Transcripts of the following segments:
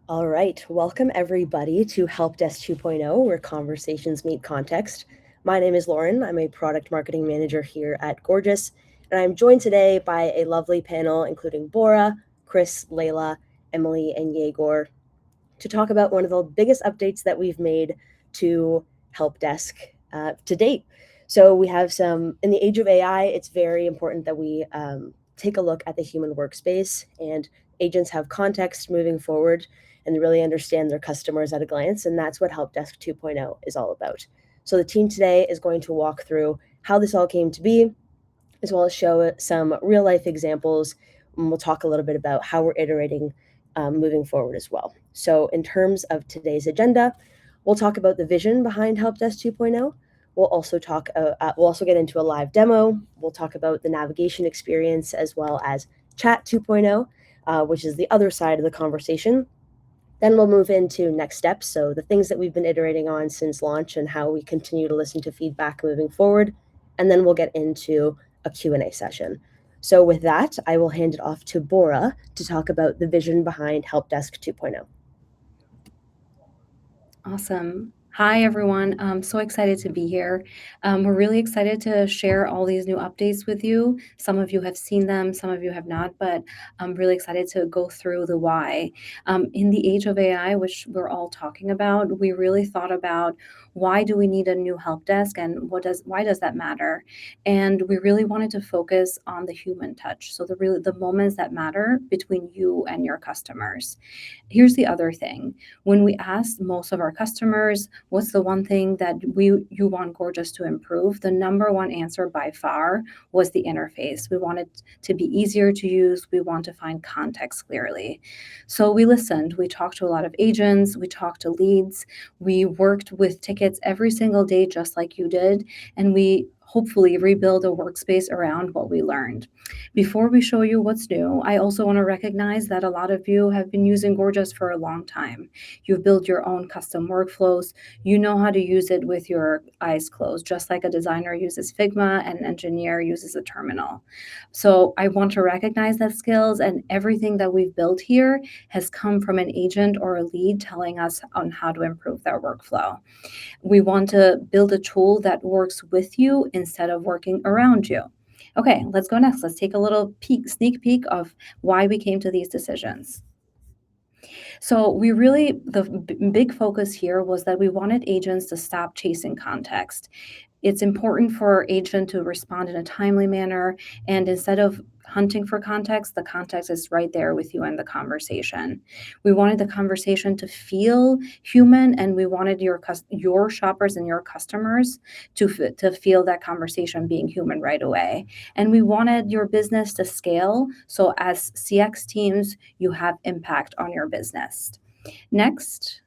All right, welcome everybody to Helpdesk 2.0, where conversations meet context. My name is Lauren. I'm a product marketing manager here at Gorgias, and I'm joined today by a lovely panel including Bora, Chris, Layla, Emily, and Yegor to talk about one of the biggest updates that we've made to Helpdesk to date. So we have in the age of AI, it's very important that we take a look at the human workspace, and agents have context moving forward and they really understand their customers at a glance. And that's what Helpdesk 2.0 is all about. So the team today is going to walk through how this all came to be, as well as show some real life examples. And we'll talk a little bit about how we're iterating moving forward as well. So in terms of today's agenda, we'll talk about the vision behind Helpdesk 2.0. We'll also get into a live demo. We'll talk about the navigation experience as well as Chat 2.0, which is the other side of the conversation. Then we'll move into next steps, so the things that we've been iterating on since launch and how we continue to listen to feedback moving forward. And then we'll get into a Q&A session. So with that, I will hand it off to Bora to talk about the vision behind Helpdesk 2.0. Awesome. Hi, everyone. I'm so excited to be here. We're really excited to share all these new updates with you. Some of you have seen them, some of you have not, but I'm really excited to go through the why. In the age of AI, which we're all talking about, we really thought about why do we need a new help desk and why does that matter? And we really wanted to focus on the human touch. So the moments that matter between you and your customers. Here's the other thing. When we asked most of our customers, what's the one thing that you want Gorgias to improve? The number one answer by far was the interface. We want it to be easier to use. We want to find context clearly. So we listened. We talked to a lot of agents. We talked to leads. We worked with tickets every single day, just like you did. And we hopefully rebuild a workspace around what we learned. Before we show you what's new, I also want to recognize that a lot of you have been using Gorgias for a long time. You've built your own custom workflows. You know how to use it with your eyes closed, just like a designer uses Figma and an engineer uses a terminal. So I want to recognize that skills, and everything that we've built here has come from an agent or a lead telling us on how to improve their workflow. We want to build a tool that works with you instead of working around you. Okay, let's go next. Let's take a little sneak peek of why we came to these decisions. So the big focus here was that we wanted agents to stop chasing context. It's important for agent to respond in a timely manner, and instead of hunting for context, the context is right there with you in the conversation. We wanted the conversation to feel human, and we wanted your shoppers and your customers to feel that conversation being human right away. And we wanted your business to scale, so as CX teams, you have impact on your business. Next,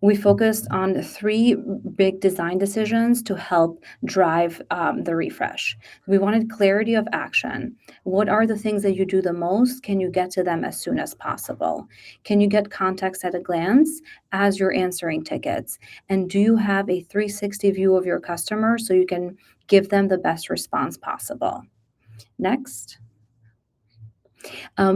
we focused on 3 big design decisions to help drive the refresh. We wanted clarity of action. What are the things that you do the most? Can you get to them as soon as possible? Can you get context at a glance as you're answering tickets? And do you have a 360 view of your customer so you can give them the best response possible? Next.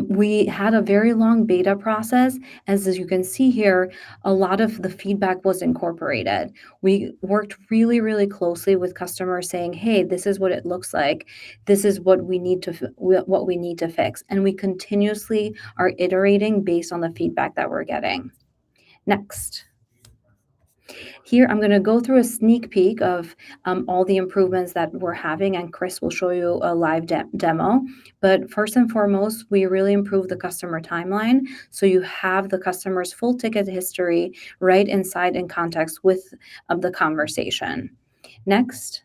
We had a very long beta process. As you can see here, a lot of the feedback was incorporated. We worked really, really closely with customers saying, hey, this is what it looks like. This is what we need to fix. And we continuously are iterating based on the feedback that we're getting. Next. Here, I'm going to go through a sneak peek of all the improvements that we're having, and Chris will show you a live demo. But first and foremost, we really improved the customer timeline, so you have the customer's full ticket history right inside in context with the conversation. Next.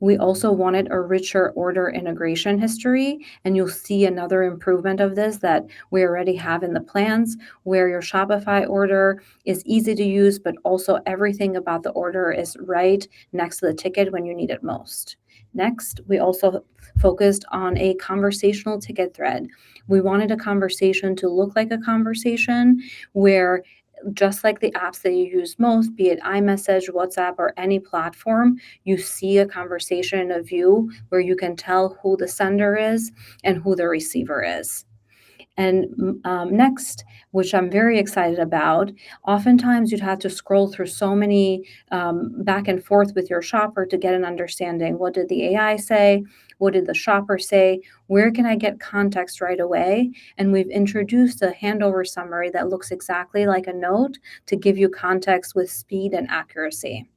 We also wanted a richer order integration history, and you'll see another improvement of this that we already have in the plans, where your Shopify order is easy to use, but also everything about the order is right next to the ticket when you need it most. Next, we also focused on a conversational ticket thread. We wanted a conversation to look like a conversation where, just like the apps that you use most, be it iMessage, WhatsApp, or any platform, you see a conversation in a view where you can tell who the sender is and who the receiver is. And next, which I'm very excited about, oftentimes you'd have to scroll through so many back and forth with your shopper to get an understanding. What did the AI say? What did the shopper say? Where can I get context right away? And we've introduced a handover summary that looks exactly like a note to give you context with speed and accuracy.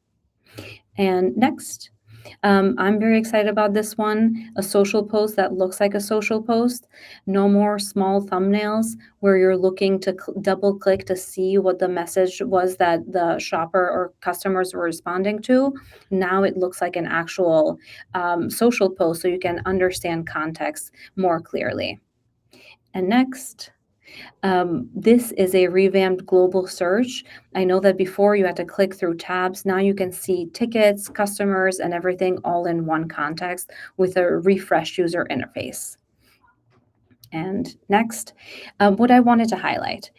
And next, I'm very excited about this one, a social post that looks like a social post. No more small thumbnails where you're looking to double click to see what the message was that the shopper or customers were responding to. Now it looks like an actual social post so you can understand context more clearly. And next, this is a revamped global search. I know that before you had to click through tabs. Now you can see tickets, customers, and everything all in one context with a refreshed user interface. And next, what I wanted to highlight.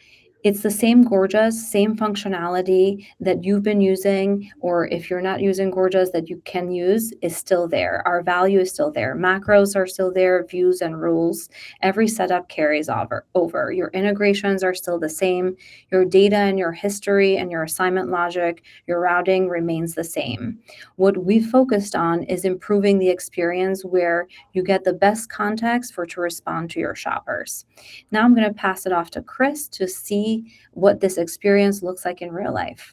It's the same Gorgias, same functionality that you've been using, or if you're not using Gorgias that you can use, is still there. Our value is still there. Macros are still there, views and rules. Every setup carries over. Your integrations are still the same. Your data and your history and your assignment logic, your routing remains the same. What we've focused on is improving the experience where you get the best context to respond to your shoppers. Now I'm going to pass it off to Chris to see what this experience looks like in real life.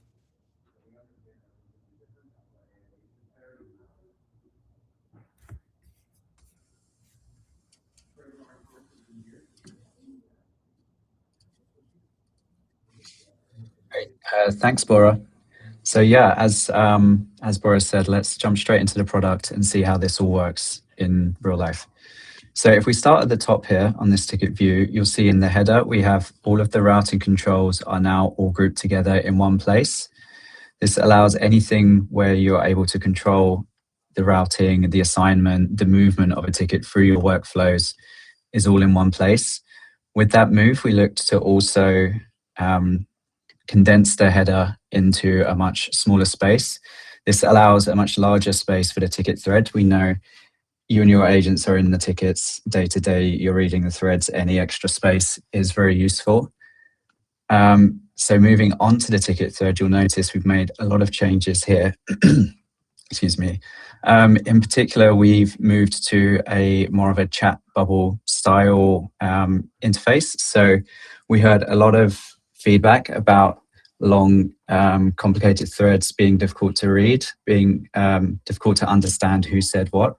Great. Thanks, Bora. So yeah, as Bora said, let's jump straight into the product and see how this all works in real life. So if we start at the top here on this ticket view, you'll see in the header, we have all of the routing controls are now all grouped together in one place. This allows anything where you're able to control the routing, the assignment, the movement of a ticket through your workflows is all in one place. With that move, we looked to also condense the header into a much smaller space. This allows a much larger space for the ticket thread. We know you and your agents are in the tickets day to day, you're reading the threads, any extra space is very useful. So moving on to the ticket thread, you'll notice we've made a lot of changes here. Excuse me. In particular, we've moved to a more of a chat bubble style interface. So we heard a lot of feedback about long, complicated threads being difficult to read, being difficult to understand who said what.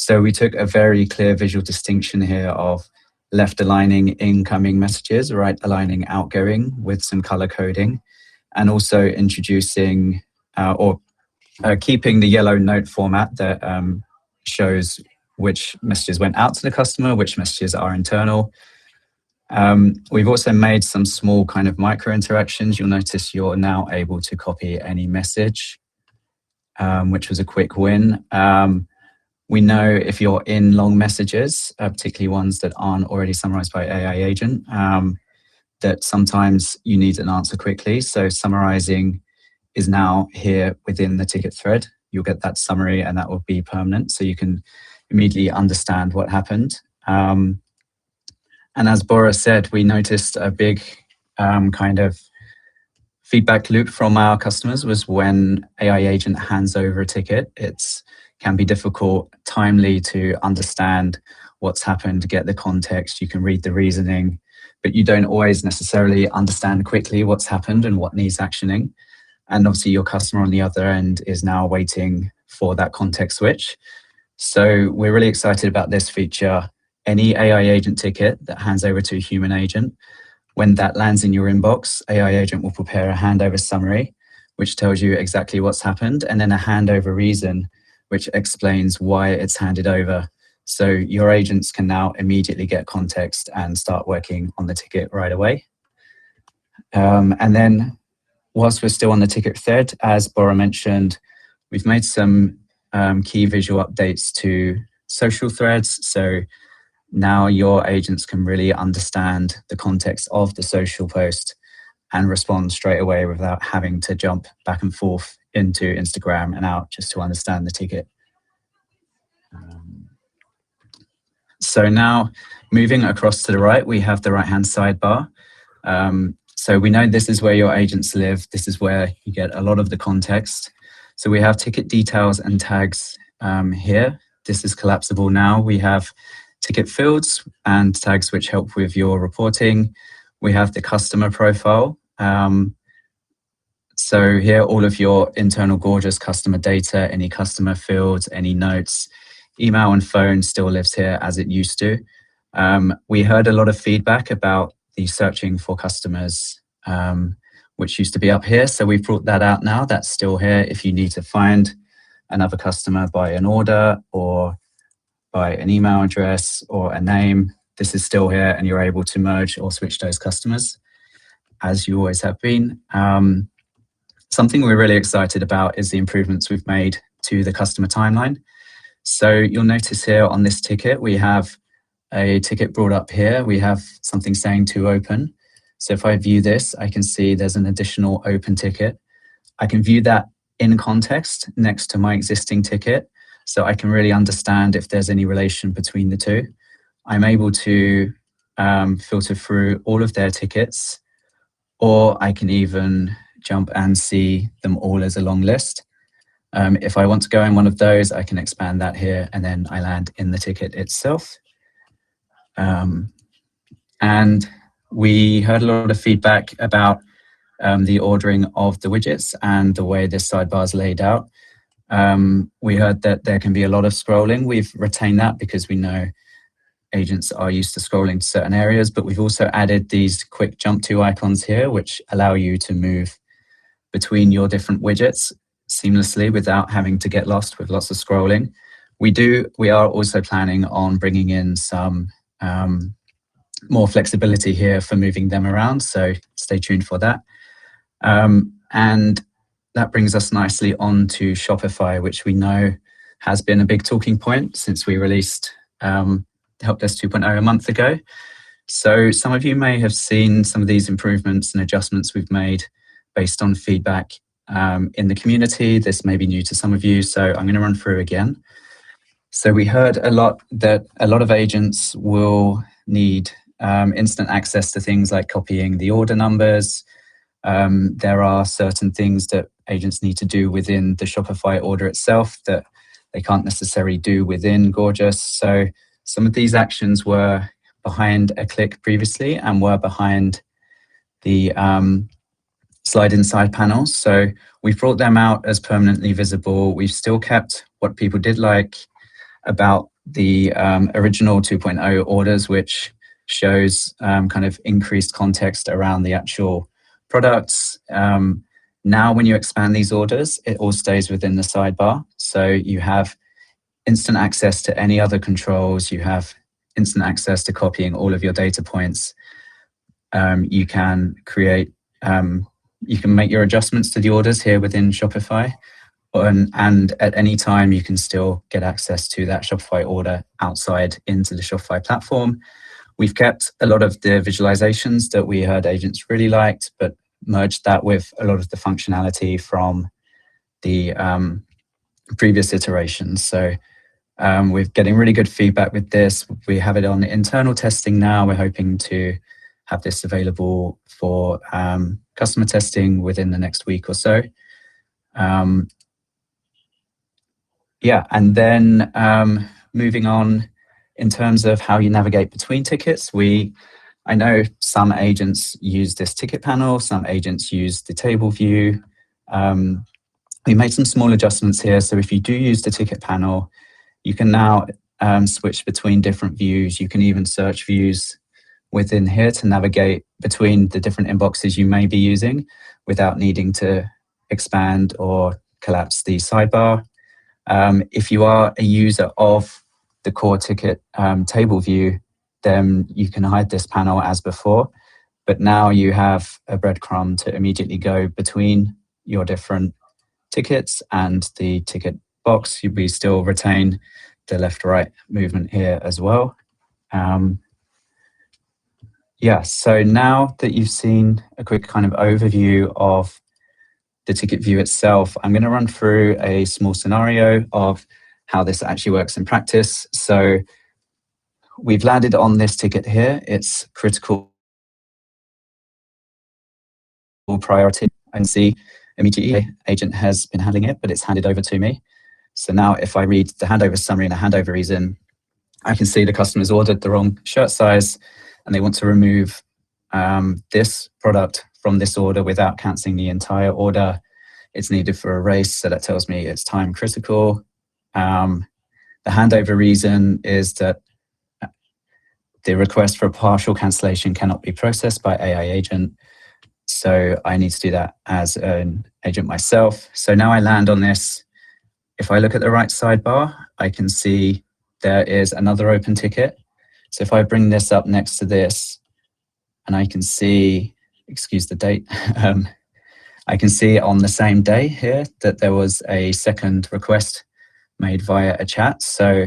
So we took a very clear visual distinction here of left aligning incoming messages, right aligning outgoing with some color coding, and also introducing keeping the yellow note format that shows which messages went out to the customer, which messages are internal. We've also made some small kind of micro interactions. You'll notice you're now able to copy any message, which was a quick win. We know if you're in long messages, particularly ones that aren't already summarized by AI agent, that sometimes you need an answer quickly. So summarizing is now here within the ticket thread. You'll get that summary and that will be permanent. So you can immediately understand what happened. And as Bora said, we noticed a big kind of feedback loop from our customers was when AI agent hands over a ticket, it can be difficult, timely to understand what's happened, get the context, you can read the reasoning, but you don't always necessarily understand quickly what's happened and what needs actioning. And obviously your customer on the other end is now waiting for that context switch. So we're really excited about this feature. Any AI agent ticket that hands over to a human agent, when that lands in your inbox, AI agent will prepare a handover summary, which tells you exactly what's happened, and then a handover reason, which explains why it's handed over. So your agents can now immediately get context and start working on the ticket right away. And then whilst we're still on the ticket thread, as Bora mentioned, we've made some key visual updates to social threads. So now your agents can really understand the context of the social post and respond straight away without having to jump back and forth into Instagram and out just to understand the ticket. So now moving across to the right, we have the right-hand sidebar. So we know this is where your agents live. This is where you get a lot of the context. So we have ticket details and tags here. This is collapsible now. We have ticket fields and tags which help with your reporting. We have the customer profile. So here, all of your internal Gorgias customer data, any customer fields, any notes, email and phone still lives here as it used to. We heard a lot of feedback about the searching for customers, which used to be up here. So we've brought that out now. That's still here. If you need to find another customer by an order or by an email address or a name, this is still here, and you're able to merge or switch those customers as you always have been. Something we're really excited about is the improvements we've made to the customer timeline. So you'll notice here on this ticket, we have a ticket brought up here. We have something saying to open. So if I view this, I can see there's an additional open ticket. I can view that in context next to my existing ticket, so I can really understand if there's any relation between the two. I'm able to filter through all of their tickets, or I can even jump and see them all as a long list. If I want to go in one of those, I can expand that here, and then I land in the ticket itself. And we heard a lot of feedback about the ordering of the widgets and the way this sidebar is laid out. We heard that there can be a lot of scrolling. We've retained that because we know agents are used to scrolling to certain areas, but we've also added these quick jump to icons here, which allow you to move between your different widgets seamlessly without having to get lost with lots of scrolling. We are also planning on bringing in some more flexibility here for moving them around, so stay tuned for that. And that brings us nicely on to Shopify, which we know has been a big talking point since we released Helpdesk 2.0 a month ago. So some of you may have seen some of these improvements and adjustments we've made based on feedback in the community. This may be new to some of you, so I'm going to run through again. So we heard a lot that a lot of agents will need instant access to things like copying the order numbers. There are certain things that agents need to do within the Shopify order itself that they can't necessarily do within Gorgias. So some of these actions were behind a click previously and were behind the slide inside panels. So we've brought them out as permanently visible. We've still kept what people did like about the original 2.0 orders, which shows kind of increased context around the actual products. Now, when you expand these orders, it all stays within the sidebar. So you have instant access to any other controls. You have instant access to copying all of your data points. You can create, you can make your adjustments to the orders here within Shopify. And at any time, you can still get access to that Shopify order outside into the Shopify platform. We've kept a lot of the visualizations that we heard agents really liked, but merged that with a lot of the functionality from the previous iterations. So we're getting really good feedback with this. We have it on internal testing now. We're hoping to have this available for customer testing within the next week or so. Yeah, and then moving on in terms of how you navigate between tickets, I know some agents use this ticket panel, some agents use the table view. We made some small adjustments here. So if you do use the ticket panel, you can now switch between different views. You can even search views within here to navigate between the different inboxes you may be using without needing to expand or collapse the sidebar. If you are a user of the core ticket table view, then you can hide this panel as before, but now you have a breadcrumb to immediately go between your different tickets and the ticket box. We still retain the left-right movement here as well. Yeah, so now that you've seen a quick kind of overview of the ticket view itself, I'm going to run through a small scenario of how this actually works in practice. So we've landed on this ticket here. It's critical priority. I can see immediately agent has been handling it, but it's handed over to me. So now if I read the handover summary and the handover reason, I can see the customer's ordered the wrong shirt size and they want to remove this product from this order without cancelling the entire order. It's needed for a race, so that tells me it's time critical. The handover reason is that the request for a partial cancellation cannot be processed by AI agent. So I need to do that as an agent myself. So now I land on this. If I look at the right sidebar, I can see there is another open ticket. So if I bring this up next to this, and I can see, excuse the date, I can see on the same day here that there was a second request made via a chat. So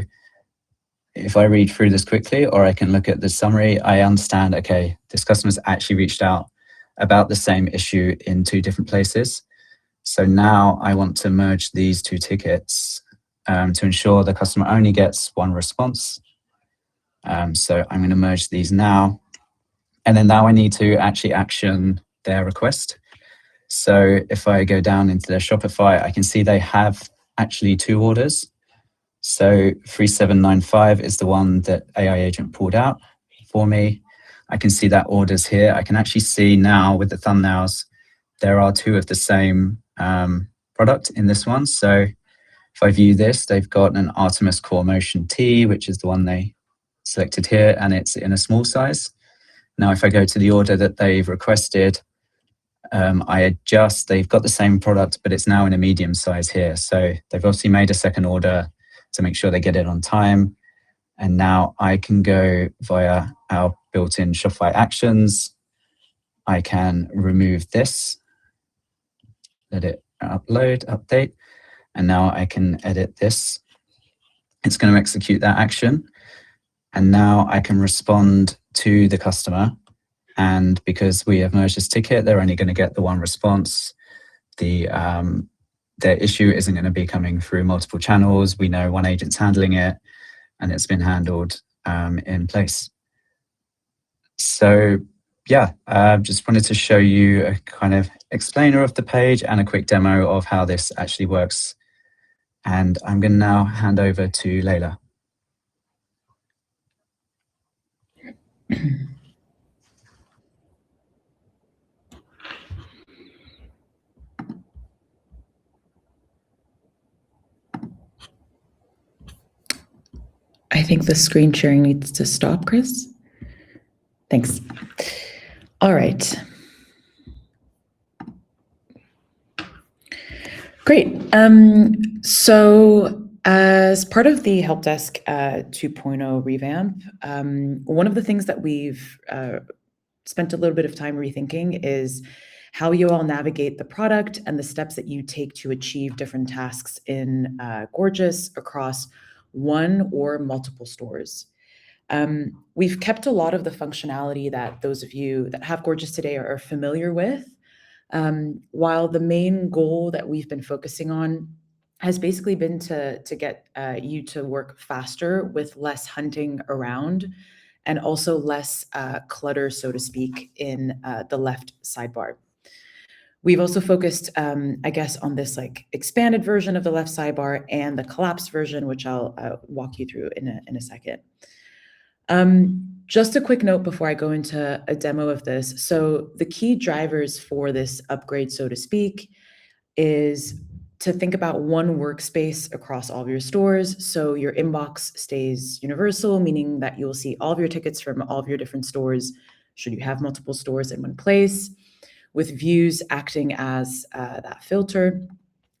if I read through this quickly, or I can look at the summary, I understand, okay, this customer's actually reached out about the same issue in 2 different places. So now I want to merge these 2 tickets to ensure the customer only gets 1 response. So I'm going to merge these now. And then now I need to actually action their request. So if I go down into their Shopify, I can see they have actually 2 orders. So 3795 is the one that AI agent pulled out for me. I can see that orders here. I can actually see now with the thumbnails, there are 2 of the same product in this one. So if I view this, they've got an Artemis Core Motion T, which is the one they selected here, and it's in a small size. Now, if I go to the order that they've requested, I adjust, they've got the same product, but it's now in a medium size here. So they've obviously made a second order to make sure they get it on time. And now I can go via our built-in Shopify actions. I can remove this, let it upload, update, and now I can edit this. It's going to execute that action. And now I can respond to the customer. And because we have merged this ticket, they're only going to get the 1 response. Their issue isn't going to be coming through multiple channels. We know 1 agent's handling it, and it's been handled in place. So yeah, just wanted to show you a kind of explainer of the page and a quick demo of how this actually works. And I'm going to now hand over to Layla. I think the screen sharing needs to stop, Chris. Thanks. All right. Great. So as part of the Helpdesk 2.0 revamp, one of the things that we've spent a little bit of time rethinking is how you all navigate the product and the steps that you take to achieve different tasks in Gorgias across 1 or multiple stores. We've kept a lot of the functionality that those of you that have Gorgias today are familiar with, while the main goal that we've been focusing on has basically been to get you to work faster with less hunting around and also less clutter, so to speak, in the left sidebar. We've also focused, I guess, on this like expanded version of the left sidebar and the collapsed version, which I'll walk you through in a second. Just a quick note before I go into a demo of this. So the key drivers for this upgrade, so to speak, is to think about 1 workspace across all of your stores. So your inbox stays universal, meaning that you'll see all of your tickets from all of your different stores, should you have multiple stores in one place, with views acting as that filter,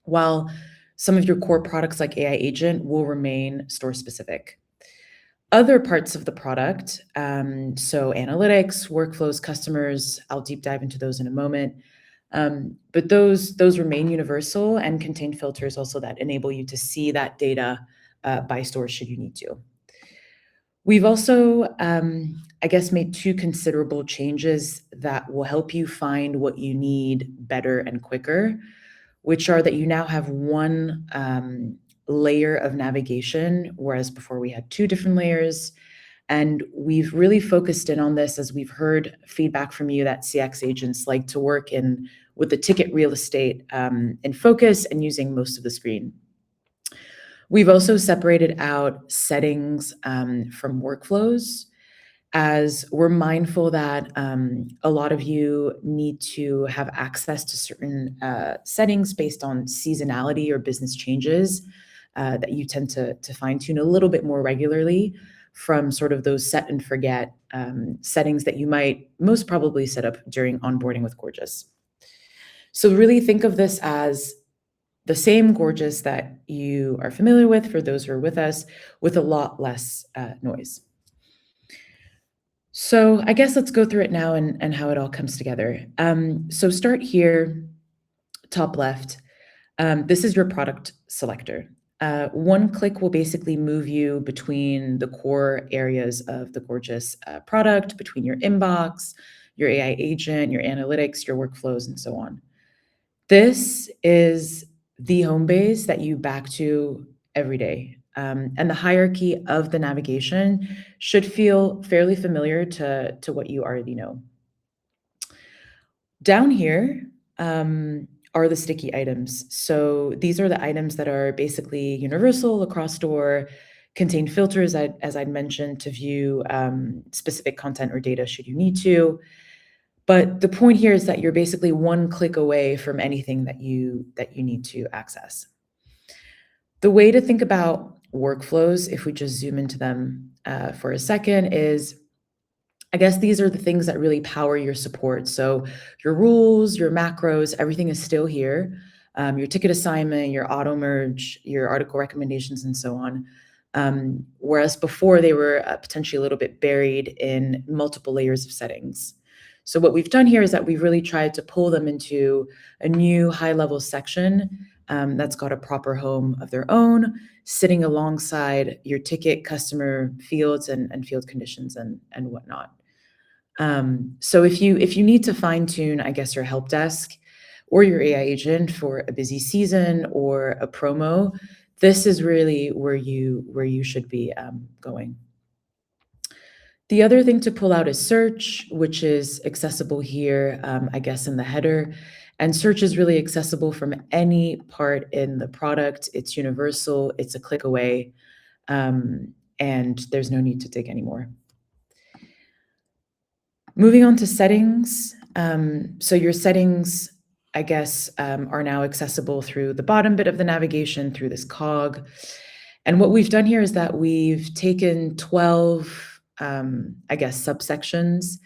while some of your core products like AI Agent will remain store-specific. Other parts of the product, so analytics, workflows, customers, I'll deep dive into those in a moment, but those remain universal and contain filters also that enable you to see that data by store should you need to. We've also, I guess, made 2 considerable changes that will help you find what you need better and quicker, which are that you now have 1 layer of navigation, whereas before we had 2 different layers, And we've really focused in on this as we've heard feedback from you that CX agents like to work with the ticket real estate in focus and using most of the screen. We've also separated out settings from workflows, as we're mindful that a lot of you need to have access to certain settings based on seasonality or business changes that you tend to fine tune a little bit more regularly from sort of those set and forget settings that you might most probably set up during onboarding with Gorgias. So really think of this as the same Gorgias that you are familiar with for those who are with us, with a lot less noise. So I guess let's go through it now and how it all comes together. So start here, top left. This is your product selector. One click will basically move you between the core areas of the Gorgias product, between your inbox, your AI agent, your analytics, your workflows, and so on. This is the home base that you back to every day. And the hierarchy of the navigation should feel fairly familiar to what you already know. Down here are the sticky items. So these are the items that are basically universal across store, contain filters, as I'd mentioned, to view specific content or data should you need to. But the point here is that you're basically one click away from anything that you need to access. The way to think about workflows, if we just zoom into them for a second, is I guess these are the things that really power your support. So your rules, your macros, everything is still here. Your ticket assignment, your auto merge, your article recommendations, and so on. Whereas before they were potentially a little bit buried in multiple layers of settings. So what we've done here is that we've really tried to pull them into a new high-level section that's got a proper home of their own, sitting alongside your ticket, customer fields, and field conditions and whatnot. So if you need to fine-tune, I guess, your help desk or your AI agent for a busy season or a promo, this is really where you should be going. The other thing to pull out is search, which is accessible here, I guess, in the header. And search is really accessible from any part in the product. It's universal, it's a click away, and there's no need to dig anymore. Moving on to settings. So your settings, I guess, are now accessible through the bottom bit of the navigation, through this cog. And what we've done here is that we've taken 12 I guess, subsections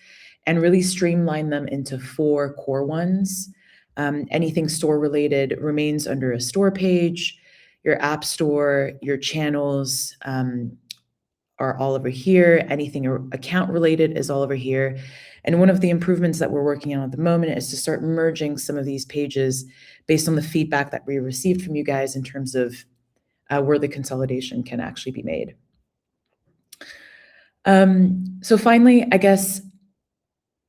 and really streamline them into 4 core ones. Anything store related remains under a store page. Your app store, your channels are all over here. Anything account related is all over here. And one of the improvements that we're working on at the moment is to start merging some of these pages based on the feedback that we received from you guys in terms of where the consolidation can actually be made. So finally, I guess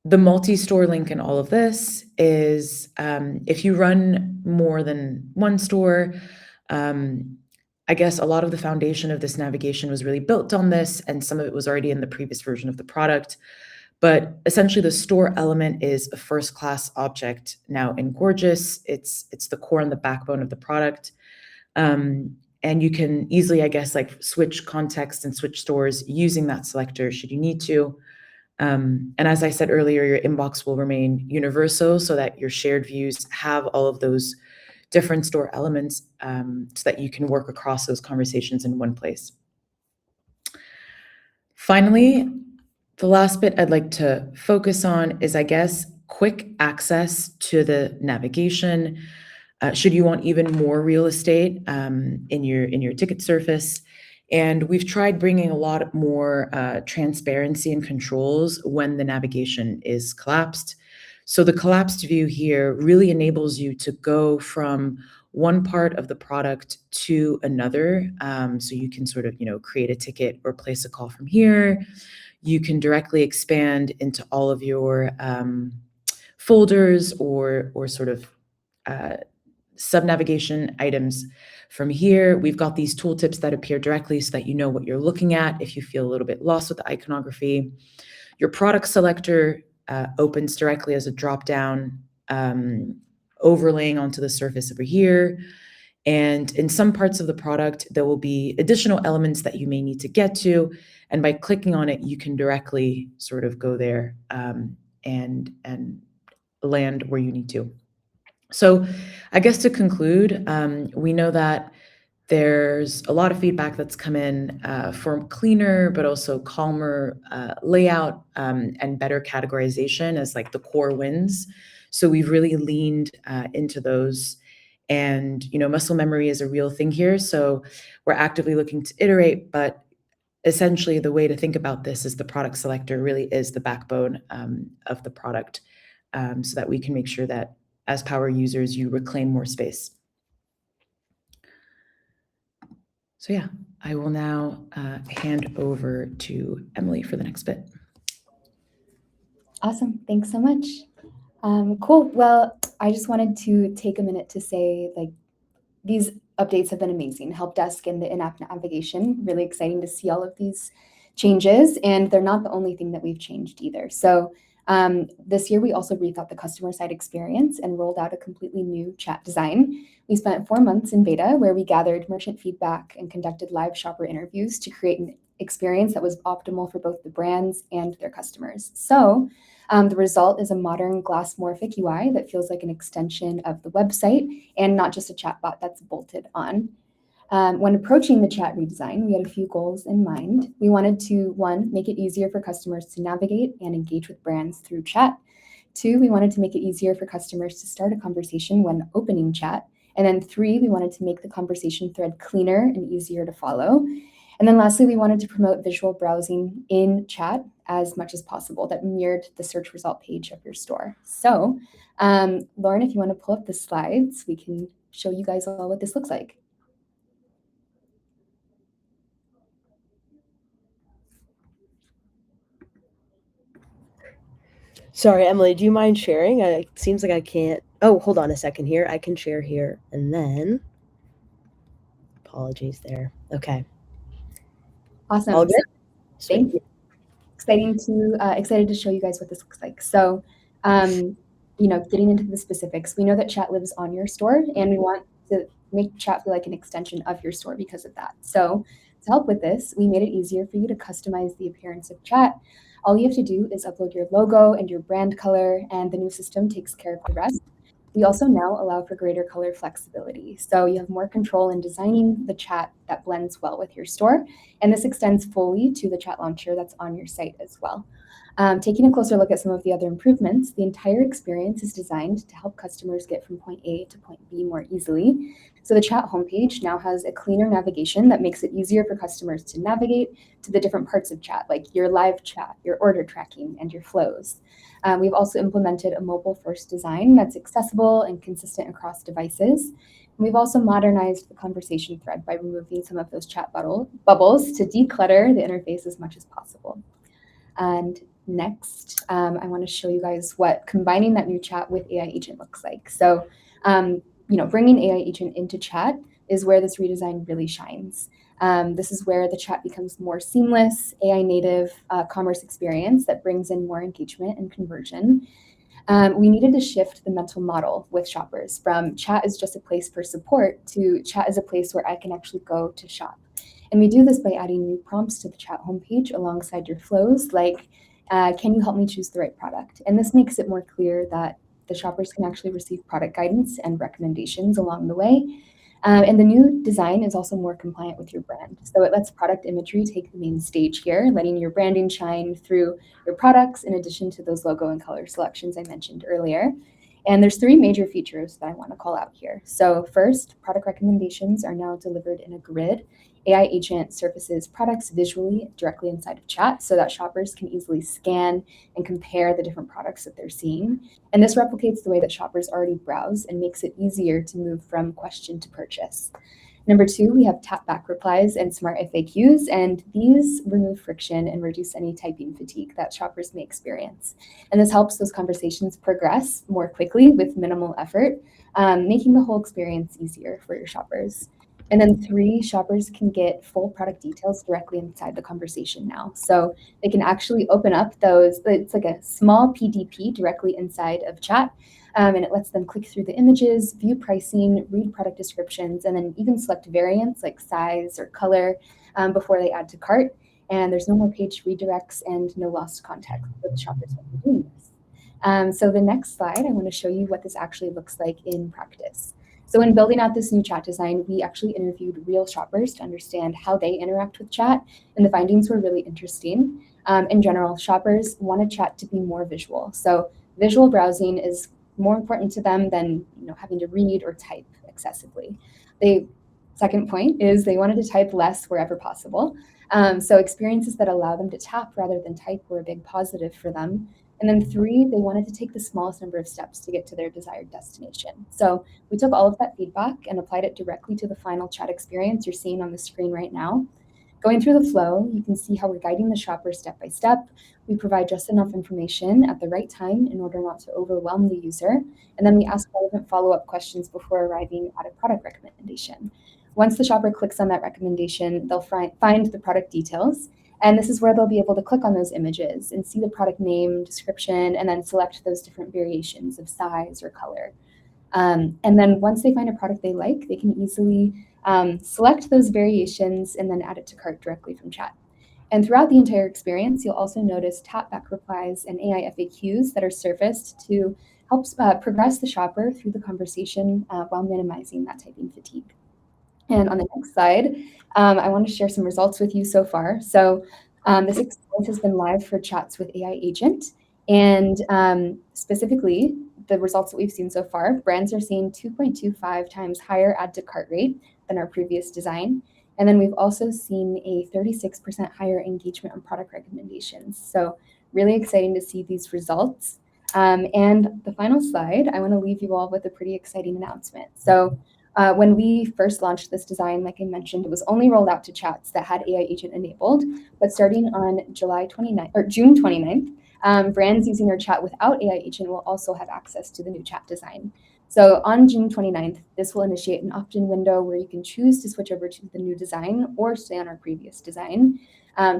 the multi-store link in all of this is if you run more than one store, I guess a lot of the foundation of this navigation was really built on this, and some of it was already in the previous version of the product. But essentially, the store element is a first-class object now in Gorgias. It's the core and the backbone of the product. And you can easily, I guess, like switch context and switch stores using that selector should you need to. And as I said earlier, your inbox will remain universal so that your shared views have all of those different store elements so that you can work across those conversations in one place. Finally, the last bit I'd like to focus on is, I guess, quick access to the navigation. Should you want even more real estate in your ticket surface. And we've tried bringing a lot more transparency and controls when the navigation is collapsed. So the collapsed view here really enables you to go from one part of the product to another. So you can sort of, create a ticket or place a call from here. You can directly expand into all of your folders or sort of sub-navigation items. From here, we've got these tooltips that appear directly so that you know what you're looking at if you feel a little bit lost with the iconography. Your product selector opens directly as a drop-down, overlaying onto the surface over here. And in some parts of the product, there will be additional elements that you may need to get to. And by clicking on it, you can directly sort of go there and land where you need to. So I guess to conclude, we know that there's a lot of feedback that's come in for cleaner, but also calmer layout and better categorization as like the core wins. So we've really leaned into those. And, muscle memory is a real thing here. So we're actively looking to iterate, but essentially the way to think about this is the product selector really is the backbone of the product, so that we can make sure that as power users, you reclaim more space. So yeah, I will now hand over to Emily for the next bit. Awesome, thanks so much. Cool, well, I just wanted to take a minute to say, like, these updates have been amazing. Helpdesk and the in-app navigation, really exciting to see all of these changes, and they're not the only thing that we've changed either. So this year, we also rethought the customer side experience and rolled out a completely new chat design. We spent 4 months in beta where we gathered merchant feedback and conducted live shopper interviews to create an experience that was optimal for both the brands and their customers. So the result is a modern glass-morphic UI that feels like an extension of the website and not just a chatbot that's bolted on. When approaching the chat redesign, we had a few goals in mind. We wanted to, 1, make it easier for customers to navigate and engage with brands through chat. 2, we wanted to make it easier for customers to start a conversation when opening chat. And then 3, we wanted to make the conversation thread cleaner and easier to follow. And then lastly, we wanted to promote visual browsing in chat as much as possible that mirrored the search result page of your store. So, Lauren, if you want to pull up the slides, we can show you guys all what this looks like. Sorry, Emily, do you mind sharing? It seems like I can't. Oh, hold on a second here. I can share here and then. Apologies there. Okay. Awesome. All good? Thank you. Excited to show you guys what this looks like. So, getting into the specifics, we know that chat lives on your store, and we want to make chat feel like an extension of your store because of that. So, to help with this, we made it easier for you to customize the appearance of chat. All you have to do is upload your logo and your brand color, and the new system takes care of the rest. We also now allow for greater color flexibility. So you have more control in designing the chat that blends well with your store. And this extends fully to the chat launcher that's on your site as well. Taking a closer look at some of the other improvements, the entire experience is designed to help customers get from point A to point B more easily. So the chat homepage now has a cleaner navigation that makes it easier for customers to navigate to the different parts of chat, like your live chat, your order tracking, and your flows. We've also implemented a mobile-first design that's accessible and consistent across devices. And we've also modernized the conversation thread by removing some of those chat bubbles to declutter the interface as much as possible. And next, I want to show you guys what combining that new chat with AI agent looks like. So, bringing AI agent into chat is where this redesign really shines. This is where the chat becomes more seamless, AI native commerce experience that brings in more engagement and conversion. We needed to shift the mental model with shoppers from chat is just a place for support to chat is a place where I can actually go to shop. And we do this by adding new prompts to the chat homepage alongside your flows, like, can you help me choose the right product? And this makes it more clear that the shoppers can actually receive product guidance and recommendations along the way. And the new design is also more compliant with your brand. So it lets product imagery take the main stage here, letting your branding shine through your products in addition to those logo and color selections I mentioned earlier. And there's 3 major features that I want to call out here. So first, product recommendations are now delivered in a grid. AI agent surfaces products visually directly inside of chat so that shoppers can easily scan and compare the different products that they're seeing. And this replicates the way that shoppers already browse and makes it easier to move from question to purchase. Number 2, we have tap back replies and smart FAQs, and these remove friction and reduce any typing fatigue that shoppers may experience. And this helps those conversations progress more quickly with minimal effort, making the whole experience easier for your shoppers. And then 3, shoppers can get full product details directly inside the conversation now. So they can actually open up those, it's like a small PDP directly inside of chat. And it lets them click through the images, view pricing, read product descriptions, and then even select variants like size or color before they add to cart. And there's no more page redirects and no lost context for the shoppers when they're doing this. So the next slide, I want to show you what this actually looks like in practice. So in building out this new chat design, we actually interviewed real shoppers to understand how they interact with chat, and the findings were really interesting. In general, shoppers want a chat to be more visual. So visual browsing is more important to them than having to read or type excessively. Second point is they wanted to type less wherever possible. So experiences that allow them to tap rather than type were a big positive for them. And then 3, they wanted to take the smallest number of steps to get to their desired destination. So we took all of that feedback and applied it directly to the final chat experience you're seeing on the screen right now. Going through the flow, you can see how we're guiding the shopper step by step. We provide just enough information at the right time in order not to overwhelm the user. And then we ask relevant follow-up questions before arriving at a product recommendation. Once the shopper clicks on that recommendation, they'll find the product details. And this is where they'll be able to click on those images and see the product name, description, and then select those different variations of size or color. And then once they find a product they like, they can easily select those variations and then add it to cart directly from chat. And throughout the entire experience, you'll also notice tap back replies and AI FAQs that are surfaced to help progress the shopper through the conversation while minimizing that typing fatigue. And on the next slide, I want to share some results with you so far. So this experience has been live for chats with AI agent. And specifically, the results that we've seen so far, brands are seeing 2.25 times higher add to cart rate than our previous design. And then we've also seen a 36% higher engagement on product recommendations. So really exciting to see these results. And the final slide, I want to leave you all with a pretty exciting announcement. So when we first launched this design, like I mentioned, it was only rolled out to chats that had AI agent enabled. But starting on June 29th, brands using their chat without AI agent will also have access to the new chat design. So on June 29th, this will initiate an opt-in window where you can choose to switch over to the new design or stay on our previous design.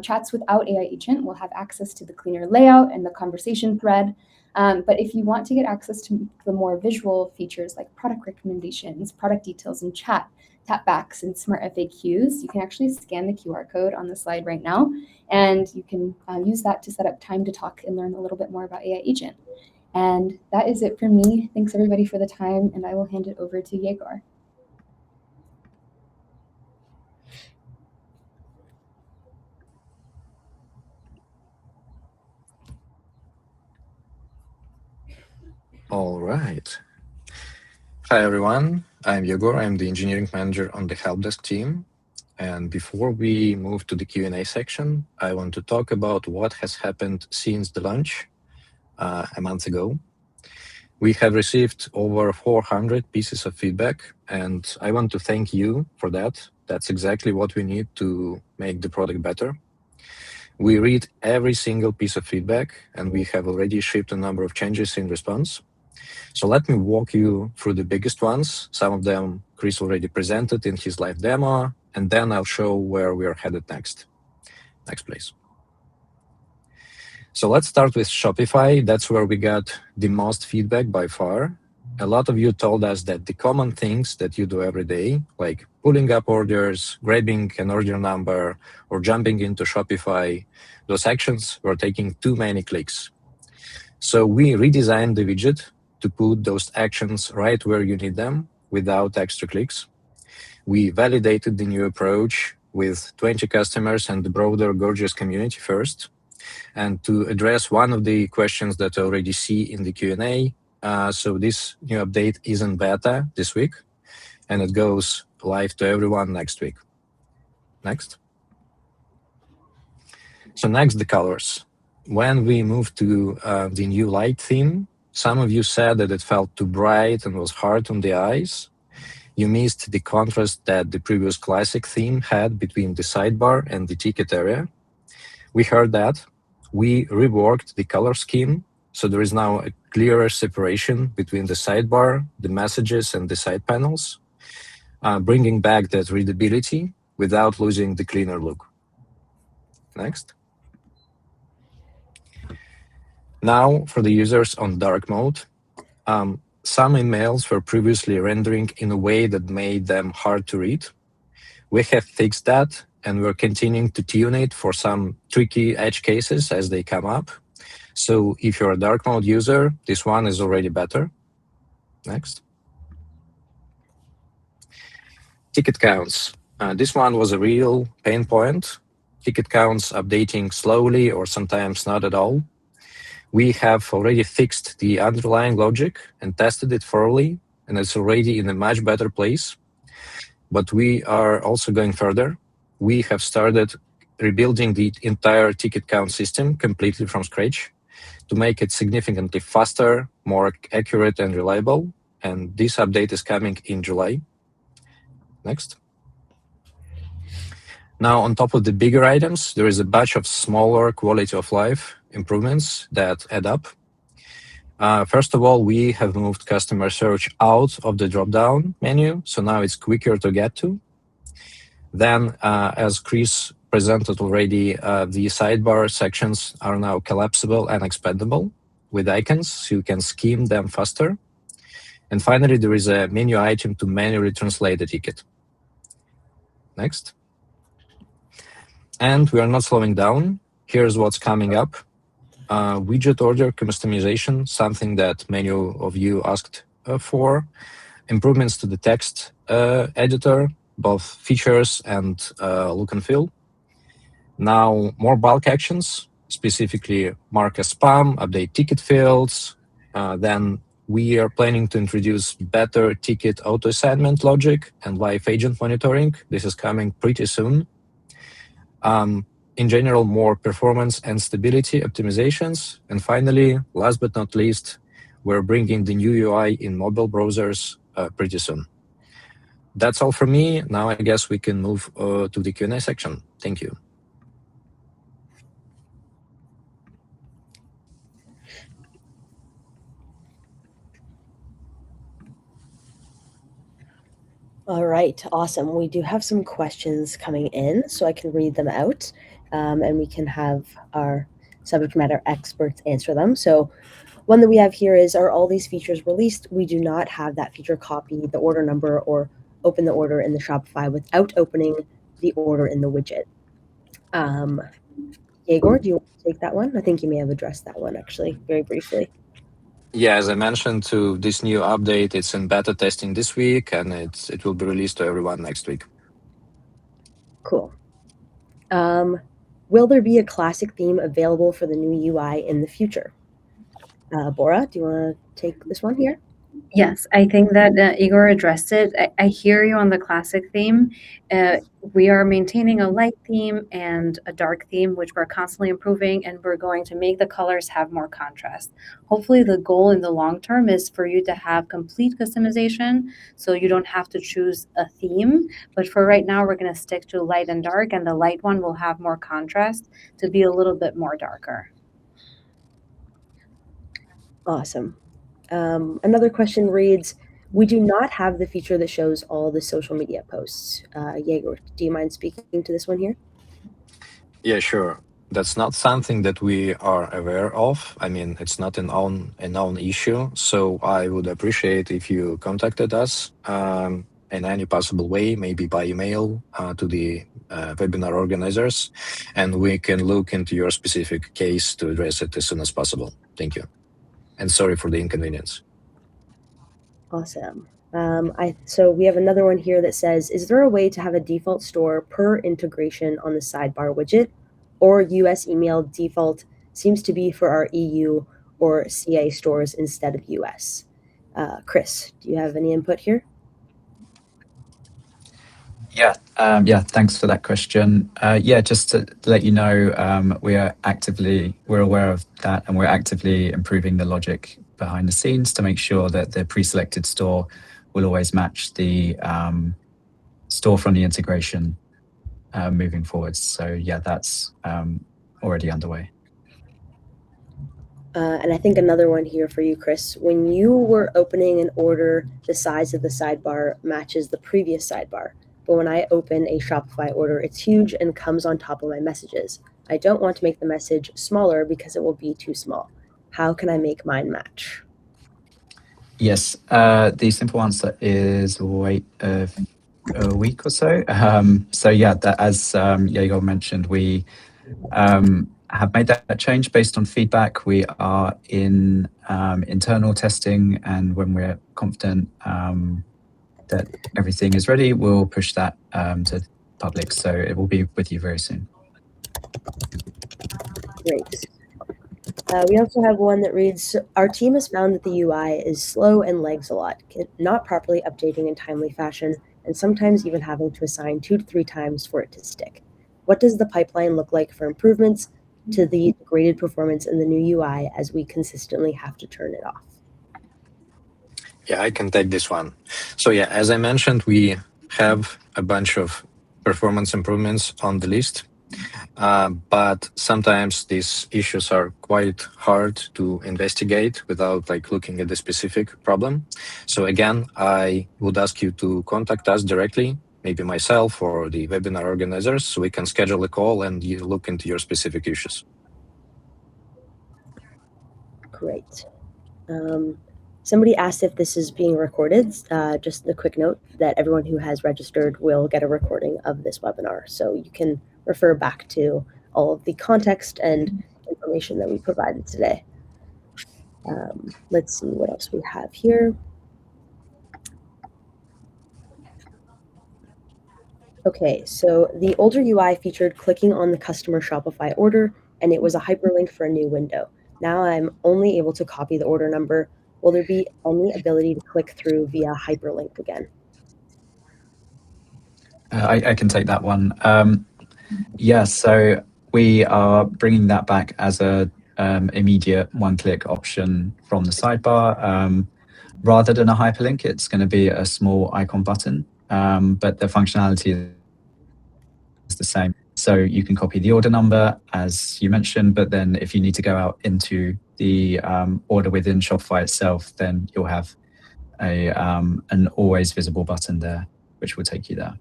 Chats without AI agent will have access to the cleaner layout and the conversation thread. But if you want to get access to the more visual features like product recommendations, product details in chat, tapbacks, and smart FAQs, you can actually scan the QR code on the slide right now, and you can use that to set up time to talk and learn a little bit more about AI agent. And that is it for me. Thanks everybody for the time, and I will hand it over to Yegor. All right. Hi, everyone. I'm Yegor. I'm the engineering manager on the Helpdesk team. And before we move to the Q&A section, I want to talk about what has happened since the launch a month ago. We have received over 400 pieces of feedback, and I want to thank you for that. That's exactly what we need to make the product better. We read every single piece of feedback, and we have already shipped a number of changes in response. So let me walk you through the biggest ones. Some of them Chris already presented in his live demo, and then I'll show where we are headed next. Next, please. So let's start with Shopify. That's where we got the most feedback by far. A lot of you told us that the common things that you do every day, like pulling up orders, grabbing an order number, or jumping into Shopify, those actions were taking too many clicks. So we redesigned the widget to put those actions right where you need them without extra clicks. We validated the new approach with 20 customers and the broader Gorgias community first. And to address one of the questions that I already see in the Q&A, so this new update is in beta this week, and it goes live to everyone next week. Next. So next, the colors. When we moved to the new light theme, some of you said that it felt too bright and was hard on the eyes. you missed the contrast that the previous classic theme had between the sidebar and the ticket area. We heard that. We reworked the color scheme, so there is now a clearer separation between the sidebar, the messages, and the side panels, bringing back that readability without losing the cleaner look. Next. Now, for the users on dark mode, some emails were previously rendering in a way that made them hard to read. We have fixed that, and we're continuing to tune it for some tricky edge cases as they come up. So if you're a dark mode user, this one is already better. Next. Ticket counts. This one was a real pain point. Ticket counts updating slowly or sometimes not at all. We have already fixed the underlying logic and tested it thoroughly, and it's already in a much better place. But we are also going further. We have started rebuilding the entire ticket count system completely from scratch to make it significantly faster, more accurate and reliable. And this update is coming in July. Next. Now, on top of the bigger items, there is a batch of smaller quality of life improvements that add up. First of all, we have moved customer search out of the drop-down menu, so now it's quicker to get to. Then, as Chris presented already, the sidebar sections are now collapsible and expandable with icons, so you can skim them faster. And finally, there is a menu item to manually translate the ticket. Next. And we are not slowing down. Here's what's coming up. Widget order customization, something that many of you asked for. Improvements to the text editor, both features and look and feel. Now, more bulk actions, specifically mark as spam, update ticket fields. Then we are planning to introduce better ticket auto-assignment logic and live agent monitoring. This is coming pretty soon. In general, more performance and stability optimizations. And finally, last but not least, we're bringing the new UI in mobile browsers pretty soon. That's all from me. Now I guess we can move to the Q&A section. Thank you. All right, awesome. We do have some questions coming in, so I can read them out, and we can have our subject matter experts answer them. So one that we have here is, are all these features released? We do not have that feature copy the order number or open the order in the Shopify without opening the order in the widget. Yegor, do you want to take that one? I think you may have addressed that one actually very briefly. Yeah, as I mentioned, to this new update, it's in beta testing this week, and it will be released to everyone next week. Cool. Will there be a classic theme available for the new UI in the future? Bora, do you want to take this one here? Yes, I think that Igor addressed it. I hear you on the classic theme. We are maintaining a light theme and a dark theme, which we're constantly improving, and we're going to make the colors have more contrast. Hopefully the goal in the long term is for you to have complete customization, so you don't have to choose a theme. But for right now, we're going to stick to light and dark, and the light one will have more contrast to be a little bit more darker. Awesome. Another question reads, we do not have the feature that shows all the social media posts. Yegor, do you mind speaking to this one here? Yeah, sure. That's not something that we are aware of. I mean, it's not a known issue. So I would appreciate if you contacted us in any possible way, maybe by email to the webinar organizers, and we can look into your specific case to address it as soon as possible. Thank you. And sorry for the inconvenience. Awesome. So we have another one here that says, is there a way to have a default store per integration on the sidebar widget, or US email default seems to be for our EU or CA stores instead of US? Chris, do you have any input here? Yeah, thanks for that question. Yeah, just to let you know, we're aware of that, and we're actively improving the logic behind the scenes to make sure that the pre-selected store will always match the store from the integration moving forwards. So yeah, that's already underway. And I think another one here for you, Chris. When you were opening an order, the size of the sidebar matches the previous sidebar. But when I open a Shopify order, it's huge and comes on top of my messages. I don't want to make the message smaller because it will be too small. How can I make mine match? Yes, the simple answer is wait a week or so. So yeah, that, as Diego mentioned, we have made that change based on feedback. We are in internal testing, and when we're confident that everything is ready, we'll push that to public. So it will be with you very soon. Great. We also have one that reads, our team has found that the UI is slow and lags a lot, not properly updating in timely fashion, and sometimes even having to assign 2 to 3 times for it to stick. What does the pipeline look like for improvements to the graded performance in the new UI as we consistently have to turn it off? Yeah, I can take this one. So yeah, as I mentioned, we have a bunch of performance improvements on the list. But sometimes these issues are quite hard to investigate without looking at the specific problem. So again, I would ask you to contact us directly, maybe myself or the webinar organizers, so we can schedule a call and you look into your specific issues. Great. Somebody asked if this is being recorded. Just a quick note that everyone who has registered will get a recording of this webinar. So you can refer back to all of the context and information that we provided today. Let's see what else we have here. Okay, so the older UI featured clicking on the customer Shopify order, and it was a hyperlink for a new window. Now I'm only able to copy the order number. Will there be any ability to click through via hyperlink again? I can take that one. Yeah, so we are bringing that back as a immediate one-click option from the sidebar. Rather than a hyperlink, it's going to be a small icon button, but the functionality is the same. So you can copy the order number, as you mentioned, but then if you need to go out into the order within Shopify itself, then you'll have an always visible button there, which will take you there.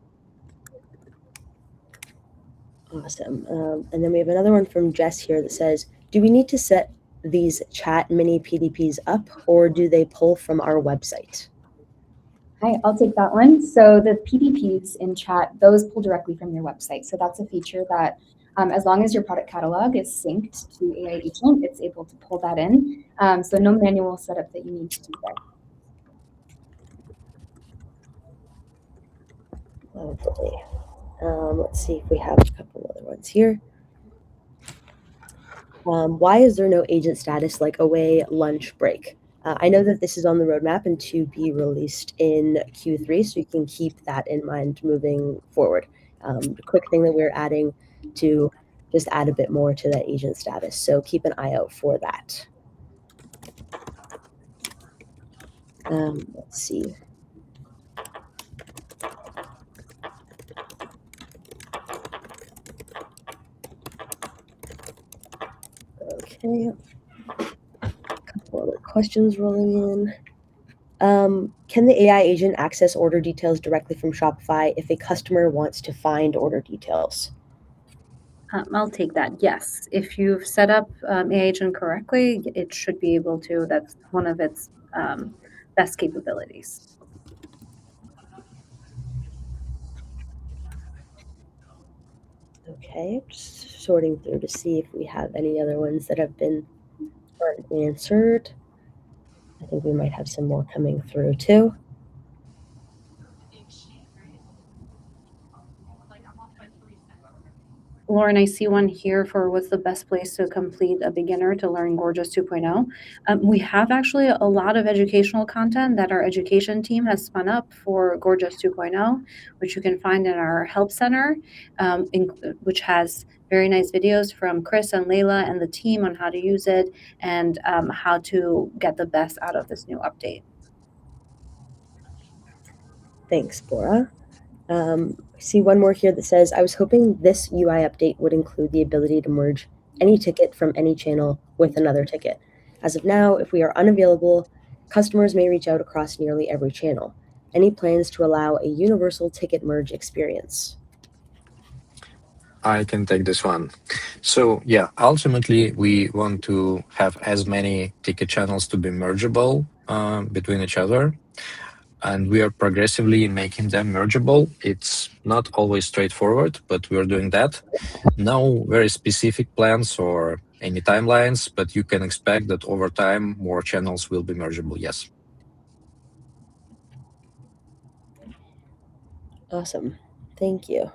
Awesome. And then we have another one from Jess here that says, do we need to set these chat mini PDPs up, or do they pull from our website? Hi, I'll take that one. So the PDPs in chat, those pull directly from your website. So that's a feature that as long as your product catalog is synced to AI Agent, it's able to pull that in. So no manual setup that you need to do there. Okay. Let's see if we have a couple other ones here. Why is there no agent status like away, lunch, break? I know that this is on the roadmap and to be released in Q3, so you can keep that in mind moving forward. The quick thing that we're adding to just add a bit more to that agent status, so keep an eye out for that. Let's see. Okay, a couple other questions rolling in. Can the AI agent access order details directly from Shopify if a customer wants to find order details? I'll take that. Yes, if you've set up AI Agent correctly, it should be able to. That's one of its best capabilities. Okay, just sorting through to see if we have any other ones that have been answered. I think we might have some more coming through too. Lauren, I see one here for what's the best place to complete a beginner to learn Gorgias 2.0. We have actually a lot of educational content that our education team has spun up for Gorgias 2.0, which you can find in our Help Center, which has very nice videos from Chris and Layla and the team on how to use it and how to get the best out of this new update. Thanks, Bora. I see one more here that says, I was hoping this UI update would include the ability to merge any ticket from any channel with another ticket. As of now, if we are unavailable, customers may reach out across nearly every channel. Any plans to allow a universal ticket merge experience? I can take this one. So yeah, ultimately we want to have as many ticket channels to be mergeable between each other. And we are progressively making them mergeable. It's not always straightforward, but we're doing that. No very specific plans or any timelines, but you can expect that over time, more channels will be mergeable, yes. Awesome. Thank you.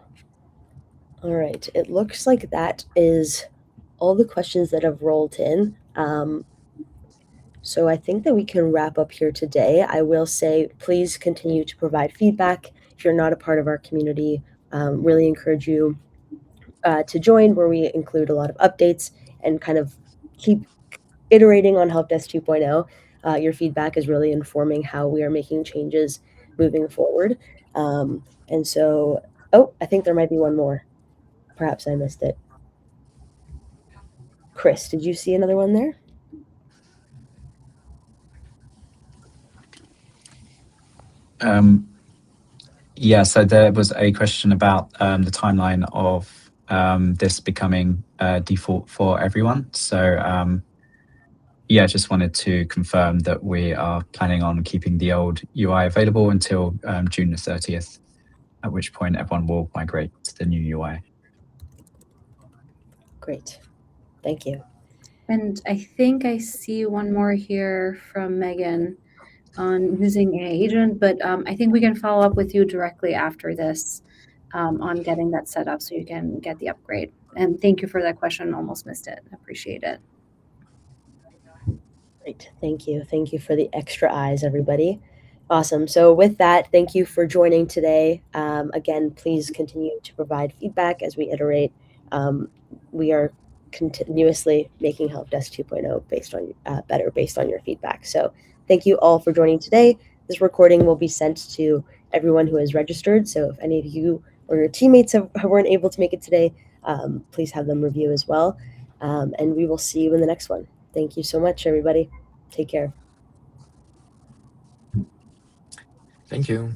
All right. It looks like that is all the questions that have rolled in. So I think that we can wrap up here today. I will say, please continue to provide feedback. If you're not a part of our community, really encourage you to join, where we include a lot of updates and kind of keep iterating on Helpdesk 2.0. Your feedback is really informing how we are making changes moving forward. And so, oh, I think there might be one more. Perhaps I missed it. Chris, did you see another one there? Yeah, so there was a question about the timeline of this becoming default for everyone. So yeah, just wanted to confirm that we are planning on keeping the old UI available until June the 30th, at which point everyone will migrate to the new UI. Great. Thank you. And I think I see one more here from Megan on using AI agent, but I think we can follow up with you directly after this on getting that set up so you can get the upgrade. And thank you for that question. Almost missed it. Appreciate it. Great. Thank you. Thank you for the extra eyes, everybody. Awesome. So with that, thank you for joining today. Again, please continue to provide feedback as we iterate. We are continuously making Helpdesk 2.0 based on better based on your feedback. So thank you all for joining today. This recording will be sent to everyone who has registered. So if any of you or your teammates weren't able to make it today, please have them review as well. And we will see you in the next one. Thank you so much, everybody. Take care. Thank you.